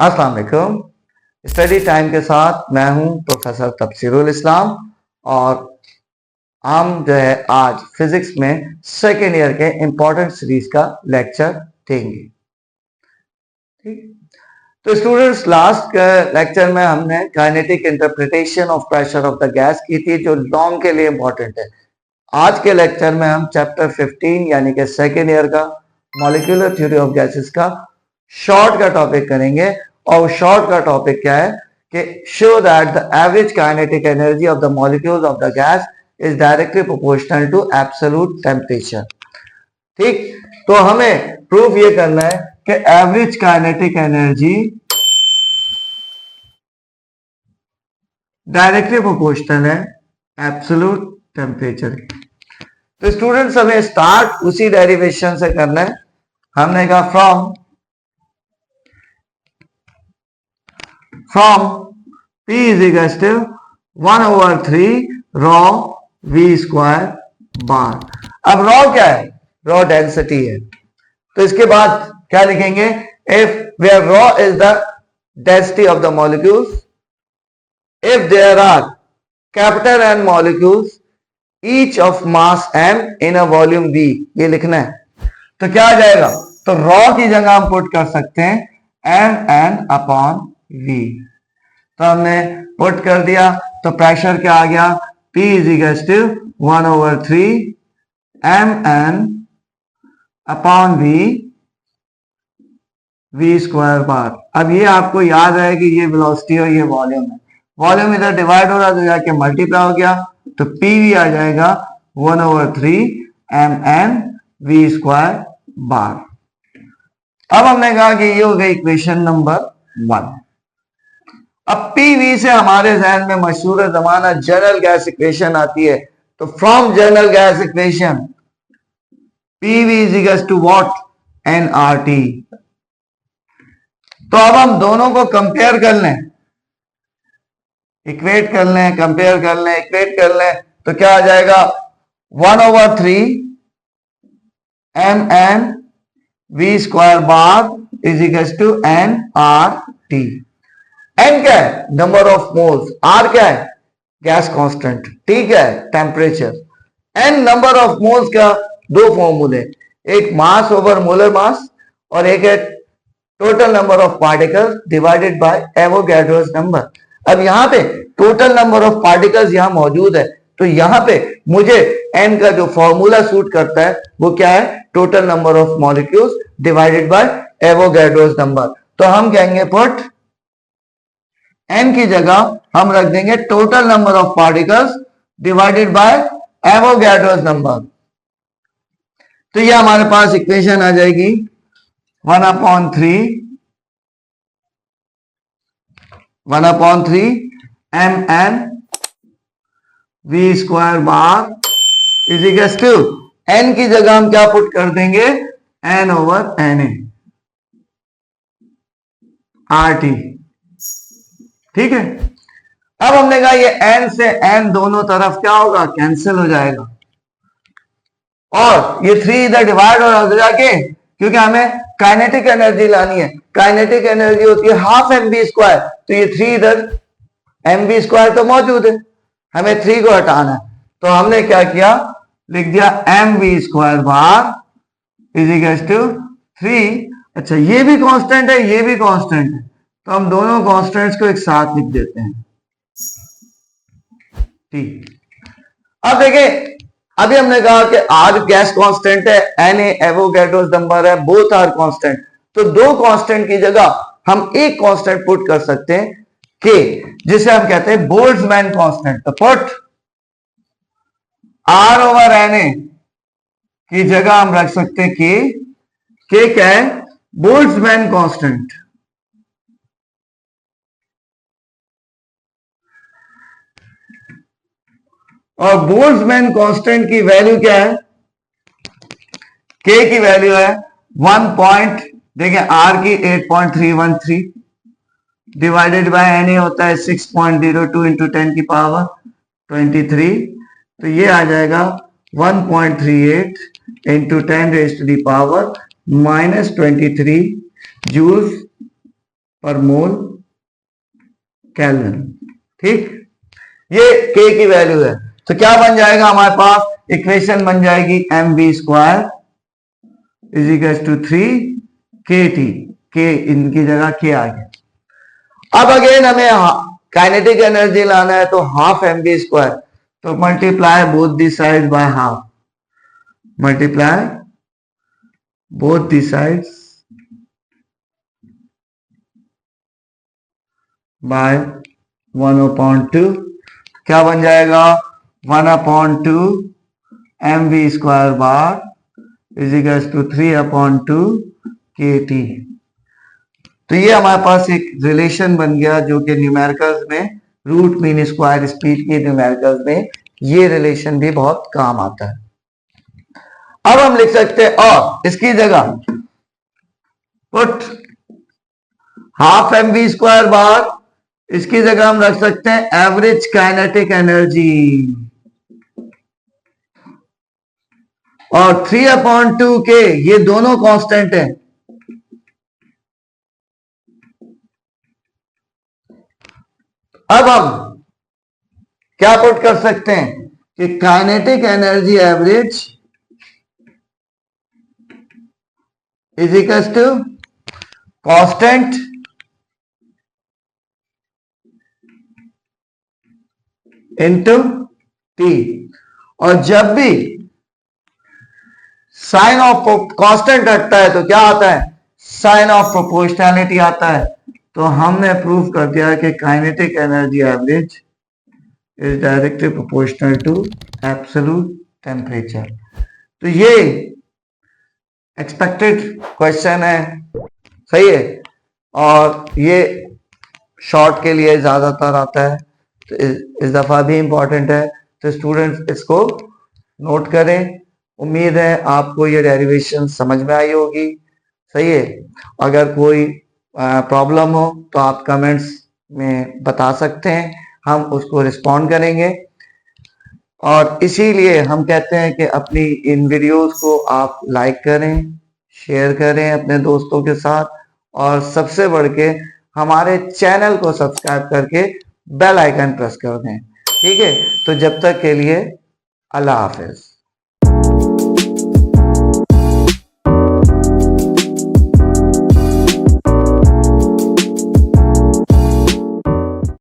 अस्सलाम वालेकुम। Study time के साथ मैं हूं प्रोफेसर तफसीरुल इस्लाम और हम जो है आज फिजिक्स में सेकेंड ईयर के इंपॉर्टेंट सीरीज का लेक्चर देंगे। ठीक, तो स्टूडेंट्स लास्ट लेक्चर में हमने kinetic interpretation of pressure of the gas की थी, जो लॉन्ग के लिए इंपॉर्टेंट है। आज के लेक्चर में हम चैप्टर 15 यानी कि सेकेंड ईयर का मॉलिक्यूलर थ्योरी ऑफ गैसेस का शॉर्ट का टॉपिक करेंगे। और शॉर्ट का टॉपिक क्या है कि show that the average kinetic energy of the molecules of the gas is directly proportional to absolute temperature. ठीक, तो हमें प्रूफ ये करना है कि average kinetic energy directly proportional है एब्सोल्यूट टेम्परेचर। तो स्टूडेंट्स हमें स्टार्ट उसी डेरिवेशन से करना है। हमने कहा from P is equals to 1/3 rho v square bar। अब rho क्या है? rho डेंसिटी है। तो इसके बाद क्या लिखेंगे? if where rho is the density of the molecules, if there are capital N molecules each of mass m in a volume v, ये लिखना है। तो क्या आ जाएगा? तो rho की जगह हम पुट कर सकते हैं mn अपॉन v। तो हमने पुट कर दिया तो प्रेशर क्या आ गया? P is equal to 1/3 mn upon v square bar. अब ये आपको याद है कि ये वेलोसिटी और ये वॉल्यूम है। वॉल्यूम इधर डिवाइड हो रहा तो जाके मल्टीप्लाई हो गया, तो PV आ जाएगा 1/3 mn v स्क्वायर बार। अब हमने कहा कि ये हो गई इक्वेशन नंबर 1। अब PV से हमारे जहन में मशहूर जमाना जनरल गैस इक्वेशन आती है। तो from general gas equation PV is equal to what? nRT। तो अब हम दोनों को कंपेयर कर लें, इक्वेट कर लें, कंपेयर कर लें, इक्वेट कर लें, तो क्या आ जाएगा? 1/3 mn v square bar is equal to nRT। n क्या है? Number of moles. r क्या है? Gas constant. t क्या है? Temperature. n number of moles का दो फॉर्मूले, एक मास ओवर मोलर मास और एक है total number of particles divided by Avogadro's number. अब यहां पे टोटल नंबर ऑफ पार्टिकल्स यहां मौजूद है, तो यहां पे मुझे n का जो फॉर्मूला सूट करता है वो क्या है? Total number of molecules divided by Avogadro's number. तो हम कहेंगे पुट n की जगह हम रख देंगे total number of particles divided by Avogadro's number. तो ये हमारे पास इक्वेशन आ जाएगी 1/3 mn v square bar is equal to n की जगह हम क्या पुट कर देंगे? n/na RT। ठीक है, अब हमने कहा ये n से n दोनों तरफ क्या होगा? कैंसिल हो जाएगा और ये 3 इधर डिवाइड हो रहा है जाके, क्योंकि हमें काइनेटिक एनर्जी लानी है। काइनेटिक एनर्जी होती है हाफ mv स्क्वायर, तो ये 3 इधर mv स्क्वायर तो मौजूद है, हमें 3 को हटाना है। तो हमने क्या किया? लिख दिया mv square bar is equal to 3। अच्छा, ये भी कांस्टेंट है, ये भी कांस्टेंट है, तो हम दोनों कांस्टेंट्स को एक साथ लिख देते हैं। ठीक, अब देखें, अभी हमने कहा कि R गैस कांस्टेंट है, Na एवोगैड्रोस नंबर है, बोथ आर कांस्टेंट। तो दो कांस्टेंट की जगह हम एक कांस्टेंट पुट कर सकते हैं K, जिसे हम कहते हैं बोल्ट्जमैन कांस्टेंट। तो पुट R/Na की जगह हम रख सकते हैं K क्या है? Boltzmann constant. और बोल्ट्जमैन कांस्टेंट की वैल्यू क्या है? K की वैल्यू है 1 देखें R की 8.313 डिवाइडेड बाय Na होता है 6.02 इंटू 10 की पावर 23। तो ये आ जाएगा 1.38 into 10 raise to the power -23 joules per mole kelvin. ठीक, ये K की वैल्यू है। तो क्या बन जाएगा हमारे पास, इक्वेशन बन जाएगी mv square is equal to 3kT। K इनकी जगह K आ गया। अब अगेन हमें काइनेटिक एनर्जी लाना है, तो हाफ mv स्क्वायर, तो multiply both the side by half, multiply both the sides by 1/2। क्या बन जाएगा, 1/2 mv square bar is equal to 3/2 kT। तो ये हमारे पास एक रिलेशन बन गया, जो कि न्यूमेरिकल्स में रूट मीन स्क्वायर स्पीड के न्यूमेरिकल्स में ये रिलेशन भी बहुत काम आता है। अब हम लिख सकते हैं, और इसकी जगह पुट हाफ mv स्क्वायर बार, इसकी जगह हम रख सकते हैं एवरेज काइनेटिक एनर्जी, और 3/2 के ये दोनों कांस्टेंट हैं। अब हम क्या पुट कर सकते हैं कि kinetic energy average is equal to constant into T, और जब भी साइन ऑफ कांस्टेंट हटता है तो क्या आता है, साइन ऑफ प्रोपोर्शनैलिटी आता है। तो हमने प्रूव कर दिया कि kinetic energy average is directly proportional to absolute temperature. तो ये एक्सपेक्टेड क्वेश्चन है, सही है, और ये शॉर्ट के लिए ज्यादातर आता है, तो इस दफा भी इंपॉर्टेंट है। तो स्टूडेंट्स इसको नोट करें। उम्मीद है आपको ये डेरिवेशन समझ में आई होगी, सही है। अगर कोई प्रॉब्लम हो तो आप कमेंट्स में बता सकते हैं, हम उसको रिस्पॉन्ड करेंगे। और इसीलिए हम कहते हैं कि अपनी इन वीडियोस को आप लाइक करें, शेयर करें अपने दोस्तों के साथ, और सबसे बढ़ के हमारे चैनल को सब्सक्राइब करके बेल आइकन प्रेस कर दें। ठीक है, तो जब तक के लिए अल्लाह हाफिज।